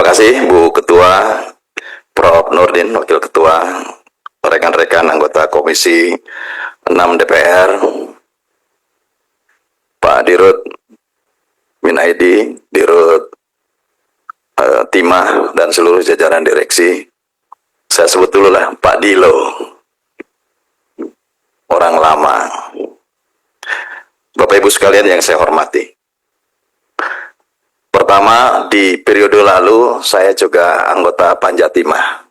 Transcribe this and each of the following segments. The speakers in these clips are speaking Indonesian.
kasih Bu Ketua, Prof. Nurdin, Wakil Ketua, rekan-rekan anggota Komisi 6 DPR, Pak Dirut Minaidi, Dirut Timah, dan seluruh jajaran direksi. Saya sebut dulu lah, Pak Dilo, orang lama. Bapak Ibu sekalian yang saya hormati. Pertama, di periode lalu saya juga anggota Panja Timah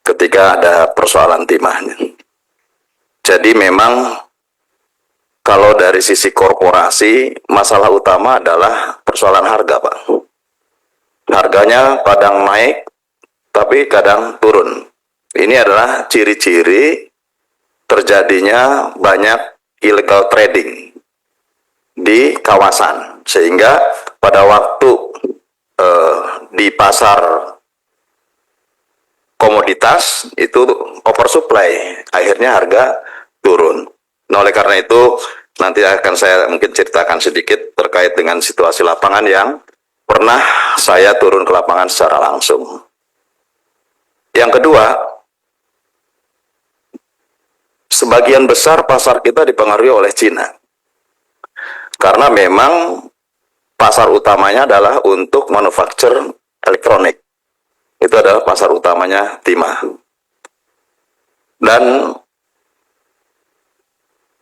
ketika ada persoalan timahnya. Jadi memang kalau dari sisi korporasi, masalah utama adalah persoalan harga, Pak. Harganya kadang naik, tapi kadang turun. Ini adalah ciri-ciri terjadinya banyak illegal trading di kawasan, sehingga pada waktu di pasar komoditas itu oversupply, akhirnya harga turun. Nah, oleh karena itu nanti akan saya mungkin ceritakan sedikit terkait dengan situasi lapangan yang pernah saya turun ke lapangan secara langsung. Yang kedua, sebagian besar pasar kita dipengaruhi oleh Cina. Karena memang pasar utamanya adalah untuk manufaktur elektronik. Itu adalah pasar utamanya Timah. Dan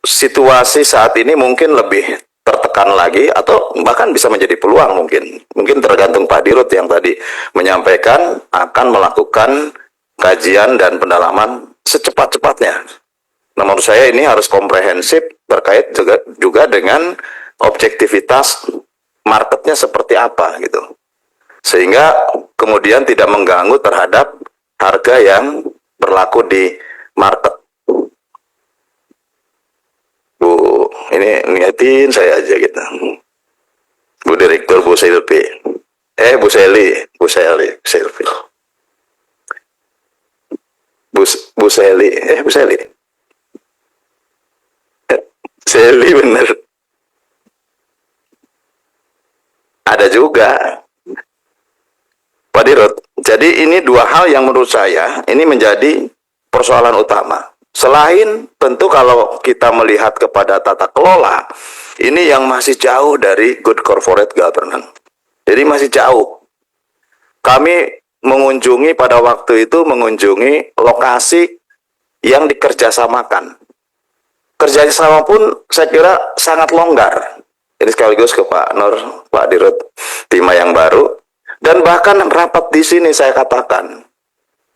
situasi saat ini mungkin lebih tertekan lagi atau bahkan bisa menjadi peluang mungkin. Mungkin tergantung Pak Dirut yang tadi menyampaikan akan melakukan kajian dan pendalaman secepat-cepatnya. Nah, menurut saya ini harus komprehensif terkait juga dengan objektivitas marketnya seperti apa gitu, sehingga kemudian tidak mengganggu terhadap harga yang berlaku di market. Bu, ini niatin saya aja gitu. Bu Direktur, Bu Silvi, Bu Seli, Bu Seli, Silvi, Bu Seli, Bu Seli, Seli bener. Ada juga Pak Dirut. Jadi ini dua hal yang menurut saya ini menjadi persoalan utama. Selain tentu kalau kita melihat kepada tata kelola, ini yang masih jauh dari good corporate governance. Jadi masih jauh. Kami mengunjungi pada waktu itu mengunjungi lokasi yang dikerjasamakan. Kerjasama pun saya kira sangat longgar. Ini sekaligus ke Pak Nur, Pak Dirut Timah yang baru, dan bahkan rapat di sini saya katakan,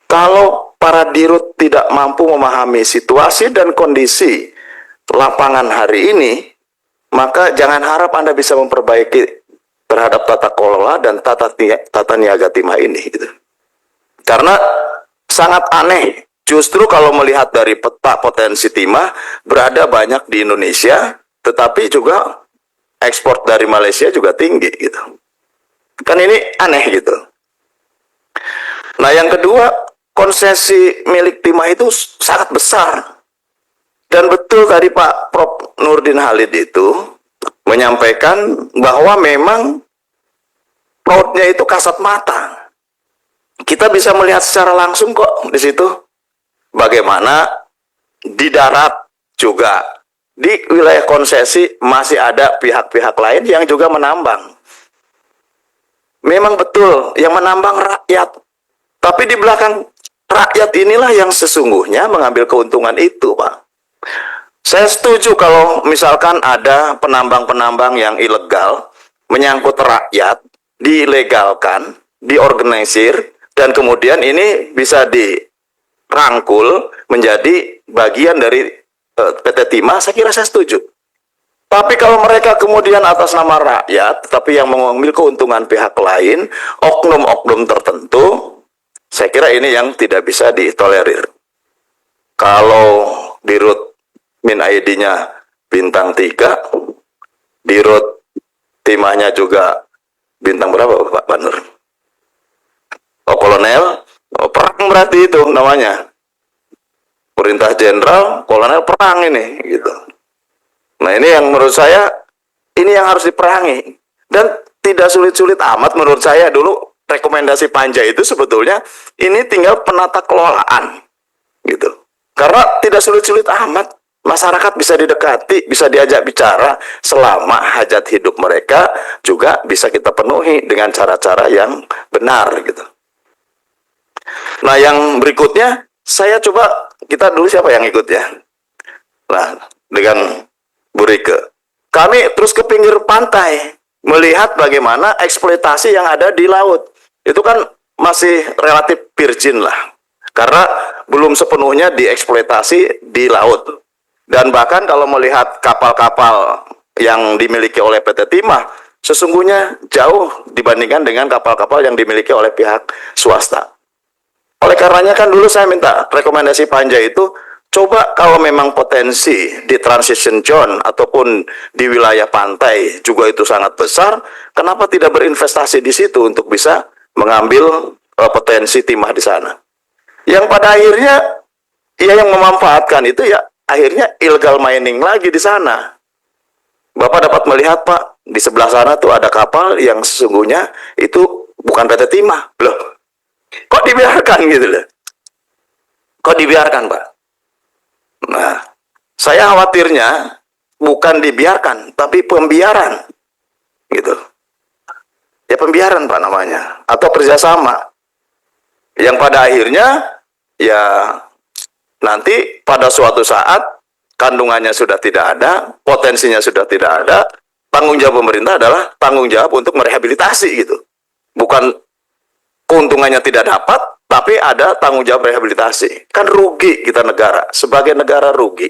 kalau para dirut tidak mampu memahami situasi dan kondisi lapangan hari ini, maka jangan harap Anda bisa memperbaiki terhadap tata kelola dan tata niaga Timah ini. Gitu. Karena sangat aneh, justru kalau melihat dari peta potensi Timah berada banyak di Indonesia, tetapi juga ekspor dari Malaysia juga tinggi gitu. Kan ini aneh gitu. Nah, yang kedua, konsesi milik Timah itu sangat besar. Dan betul tadi Pak Prof. Nurdin Halid itu menyampaikan bahwa memang lautnya itu kasat mata. Kita bisa melihat secara langsung kok di situ. Bagaimana di darat juga, di wilayah konsesi masih ada pihak-pihak lain yang juga menambang. Memang betul yang menambang rakyat. Tapi di belakang rakyat inilah yang sesungguhnya mengambil keuntungan itu, Pak. Saya setuju kalau misalkan ada penambang-penambang yang ilegal, menyangkut rakyat, dilegalkan, diorganisir, dan kemudian ini bisa dirangkul menjadi bagian dari PT Timah, saya kira saya setuju. Tapi kalau mereka kemudian atas nama rakyat, tapi yang mengambil keuntungan pihak lain, oknum-oknum tertentu, saya kira ini yang tidak bisa ditolerir. Kalau Dirut Min-ID-nya bintang 3, Dirut Timahnya juga bintang berapa Pak Nur? Oh, kolonel, perang berarti itu namanya. Perintah jenderal, kolonel perang ini gitu. Nah, ini yang menurut saya ini yang harus diperangi, dan tidak sulit-sulit amat menurut saya. Dulu rekomendasi panja itu sebetulnya ini tinggal penata kelolaan gitu. Karena tidak sulit-sulit amat, masyarakat bisa didekati, bisa diajak bicara selama hajat hidup mereka juga bisa kita penuhi dengan cara-cara yang benar gitu. Nah, yang berikutnya saya coba, kita dulu siapa yang ikut ya? Nah, dengan Bu Rike. Kami terus ke pinggir pantai melihat bagaimana eksploitasi yang ada di laut. Itu kan masih relatif virgin lah. Karena belum sepenuhnya dieksploitasi di laut. Dan bahkan kalau melihat kapal-kapal yang dimiliki oleh PT Timah, sesungguhnya jauh dibandingkan dengan kapal-kapal yang dimiliki oleh pihak swasta. Oleh karenanya kan dulu saya minta rekomendasi panja itu, coba kalau memang potensi di transition zone ataupun di wilayah pantai juga itu sangat besar, kenapa tidak berinvestasi di situ untuk bisa mengambil potensi timah di sana? Yang pada akhirnya ya yang memanfaatkan itu ya akhirnya illegal mining lagi di sana. Bapak dapat melihat Pak, di sebelah sana tuh ada kapal yang sesungguhnya itu bukan PT Timah. Loh, kok dibiarkan gitu loh? Kok dibiarkan Pak? Nah, saya khawatirnya bukan dibiarkan, tapi pembiaran gitu. Ya pembiaran Pak namanya, atau kerjasama. Yang pada akhirnya ya nanti pada suatu saat kandungannya sudah tidak ada, potensinya sudah tidak ada, tanggung jawab pemerintah adalah tanggung jawab untuk merehabilitasi gitu. Bukan keuntungannya tidak dapat, tapi ada tanggung jawab rehabilitasi. Kan rugi kita negara, sebagai negara rugi.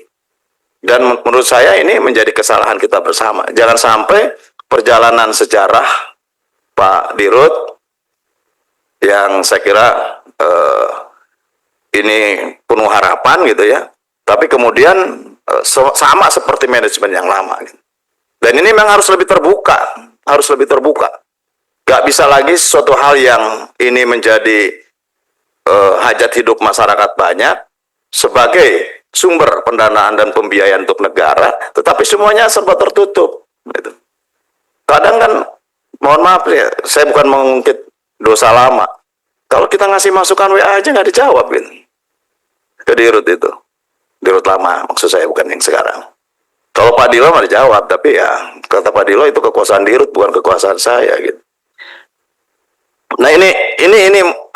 Dan menurut saya ini menjadi kesalahan kita bersama. Jangan sampai perjalanan sejarah Pak Dirut yang saya kira ini penuh harapan gitu ya, tapi kemudian sama seperti manajemen yang lama gitu. Dan ini memang harus lebih terbuka, harus lebih terbuka. Gak bisa lagi suatu hal yang ini menjadi hajat hidup masyarakat banyak sebagai sumber pendanaan dan pembiayaan untuk negara, tetapi semuanya sempat tertutup gitu. Kadang kan, mohon maaf ya, saya bukan mengungkit dosa lama. Kalau kita ngasih masukan WA aja nggak dijawab gitu. Ke Dirut itu. Dirut lama, maksud saya bukan yang sekarang. Kalau Pak Dilo mah dijawab, tapi ya kata Pak Dilo itu kekuasaan Dirut bukan kekuasaan saya gitu. Nah ini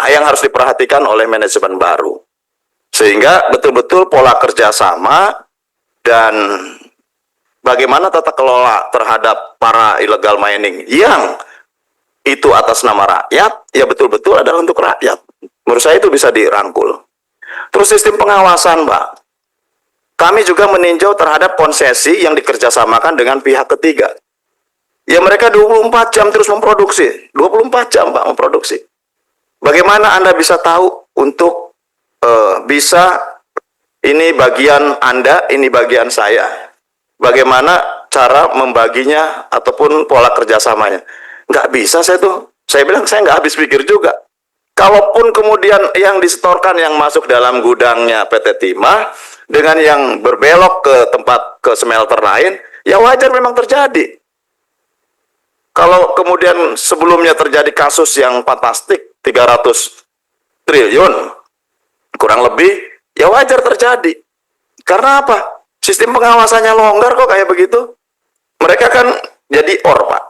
yang harus diperhatikan oleh manajemen baru. Sehingga betul-betul pola kerjasama dan bagaimana tata kelola terhadap para illegal mining yang itu atas nama rakyat, ya betul-betul adalah untuk rakyat. Menurut saya itu bisa dirangkul. Terus sistem pengawasan, Pak. Kami juga meninjau terhadap konsesi yang dikerjasamakan dengan pihak ketiga. Ya mereka 24 jam terus memproduksi. 24 jam, Pak, memproduksi. Bagaimana Anda bisa tahu untuk bisa ini bagian Anda, ini bagian saya. Bagaimana cara membaginya ataupun pola kerjasamanya. Nggak bisa saya tuh. Saya bilang saya nggak habis pikir juga. Kalaupun kemudian yang disetorkan yang masuk dalam gudangnya PT Timah dengan yang berbelok ke tempat ke smelter lain, ya wajar memang terjadi. Kalau kemudian sebelumnya terjadi kasus yang fantastik 300 triliun kurang lebih, ya wajar terjadi. Karena apa? Sistem pengawasannya longgar kok kayak begitu. Mereka kan jadi Pak.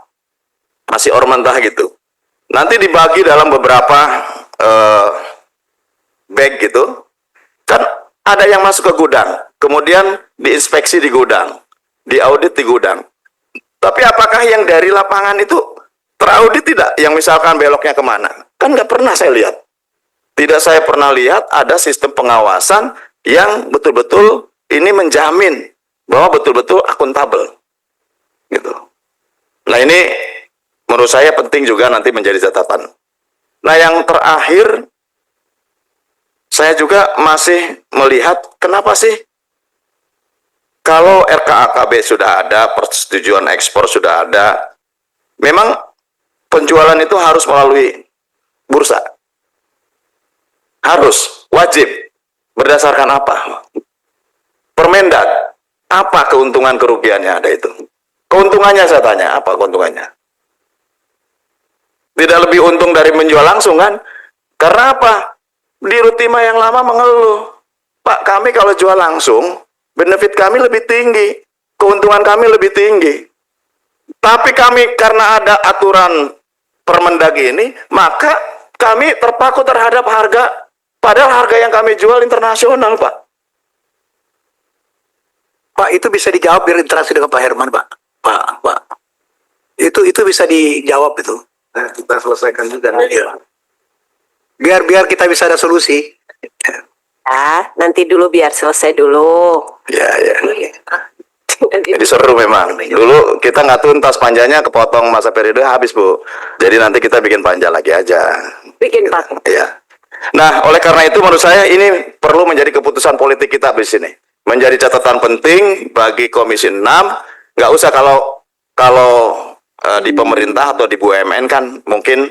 Masih mentah gitu. Nanti dibagi dalam beberapa bag gitu. Kan ada yang masuk ke gudang, kemudian diinspeksi di gudang, diaudit di gudang. Tapi apakah yang dari lapangan itu teraudit tidak? Yang misalkan beloknya kemana? Kan nggak pernah saya lihat. Tidak saya pernah lihat ada sistem pengawasan yang betul-betul ini menjamin bahwa betul-betul akuntabel. Gitu. Nah ini menurut saya penting juga nanti menjadi catatan. Nah yang terakhir, saya juga masih melihat kenapa sih kalau RKAKB sudah ada, persetujuan ekspor sudah ada, memang penjualan itu harus melalui bursa. Harus, wajib. Berdasarkan apa? Permendag, apa keuntungan kerugiannya ada itu? Keuntungannya saya tanya, apa keuntungannya? Tidak lebih untung dari menjual langsung kan? Karena apa? Di Rutima yang lama mengeluh, Pak, kami kalau jual langsung, benefit kami lebih tinggi, keuntungan kami lebih tinggi. Tapi kami karena ada aturan Permendag ini, maka kami terpaku terhadap harga, padahal harga yang kami jual internasional, Pak. Pak, itu bisa dijawab biar interaksi dengan Pak Herman, Pak. Pak. Itu bisa dijawab itu. Nah, kita selesaikan juga. Iya. Biar kita bisa ada solusi. Nanti dulu biar selesai dulu. Ya. Jadi seru memang. Dulu kita nggak tuntas, panjangnya kepotong masa periode habis, Bu. Jadi nanti kita bikin panjang lagi aja. Bikin Pak. Ya. Nah, oleh karena itu menurut saya ini perlu menjadi keputusan politik kita di sini. Menjadi catatan penting bagi Komisi 6. Nggak usah kalau di pemerintah atau di BUMN kan mungkin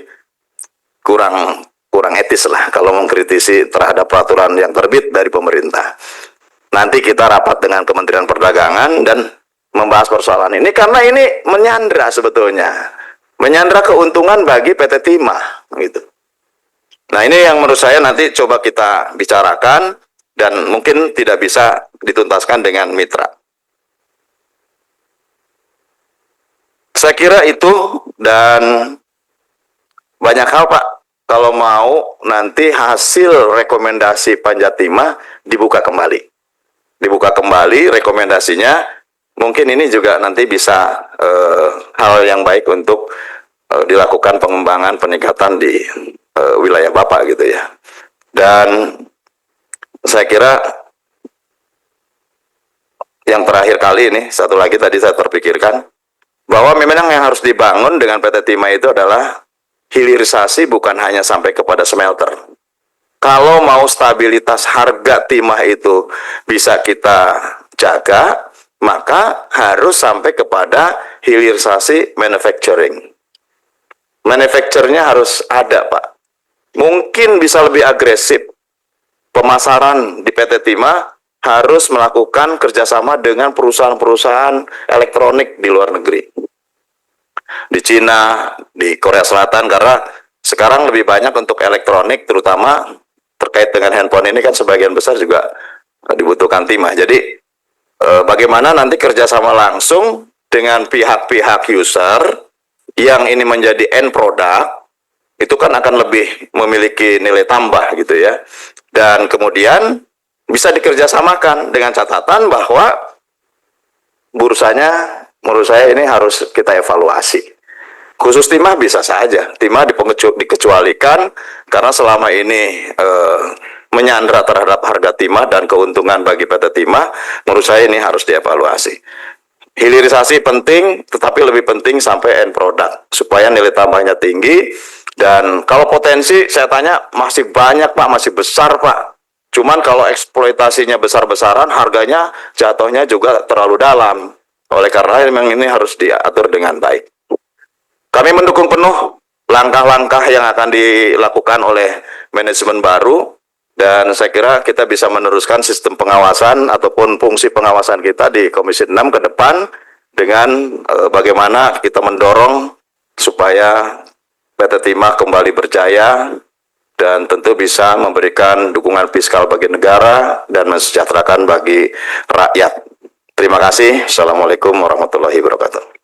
kurang etis lah kalau mengkritisi terhadap peraturan yang terbit dari pemerintah. Nanti kita rapat dengan Kementerian Perdagangan dan membahas persoalan ini karena ini menyandra sebetulnya. Menyandra keuntungan bagi PT Timah gitu. Nah, ini yang menurut saya nanti coba kita bicarakan dan mungkin tidak bisa dituntaskan dengan mitra. Saya kira itu, dan banyak hal, Pak. Kalau mau nanti hasil rekomendasi Panja Timah dibuka kembali. Dibuka kembali rekomendasinya, mungkin ini juga nanti bisa hal yang baik untuk dilakukan pengembangan peningkatan di wilayah Bapak gitu ya. Dan saya kira yang terakhir kali ini, satu lagi tadi saya terpikirkan, bahwa memang yang harus dibangun dengan PT Timah itu adalah hilirisasi bukan hanya sampai kepada smelter. Kalau mau stabilitas harga timah itu bisa kita jaga, maka harus sampai kepada hilirisasi manufacturing. Manufacturnya harus ada, Pak. Mungkin bisa lebih agresif. Pemasaran di PT Timah harus melakukan kerjasama dengan perusahaan-perusahaan elektronik di luar negeri. Di Cina, di Korea Selatan, karena sekarang lebih banyak untuk elektronik, terutama terkait dengan handphone ini kan sebagian besar juga dibutuhkan timah. Jadi bagaimana nanti kerjasama langsung dengan pihak-pihak user yang ini menjadi end product, itu kan akan lebih memiliki nilai tambah gitu ya. Dan kemudian bisa dikerjasamakan dengan catatan bahwa bursanya menurut saya ini harus kita evaluasi. Khusus timah bisa saja, timah dikecualikan karena selama ini menyandra terhadap harga timah dan keuntungan bagi PT Timah, menurut saya ini harus dievaluasi. Hilirisasi penting, tetapi lebih penting sampai end product supaya nilai tambahnya tinggi. Dan kalau potensi saya tanya masih banyak, Pak, masih besar, Pak. Cuman kalau eksploitasinya besar-besaran, harganya jatuhnya juga terlalu dalam. Oleh karena memang ini harus diatur dengan baik. Kami mendukung penuh langkah-langkah yang akan dilakukan oleh manajemen baru, dan saya kira kita bisa meneruskan sistem pengawasan ataupun fungsi pengawasan kita di Komisi 6 ke depan dengan bagaimana kita mendorong supaya PT Timah kembali berjaya dan tentu bisa memberikan dukungan fiskal bagi negara dan mensejahterakan bagi rakyat. Terima kasih. Assalamualaikum warahmatullahi wabarakatuh.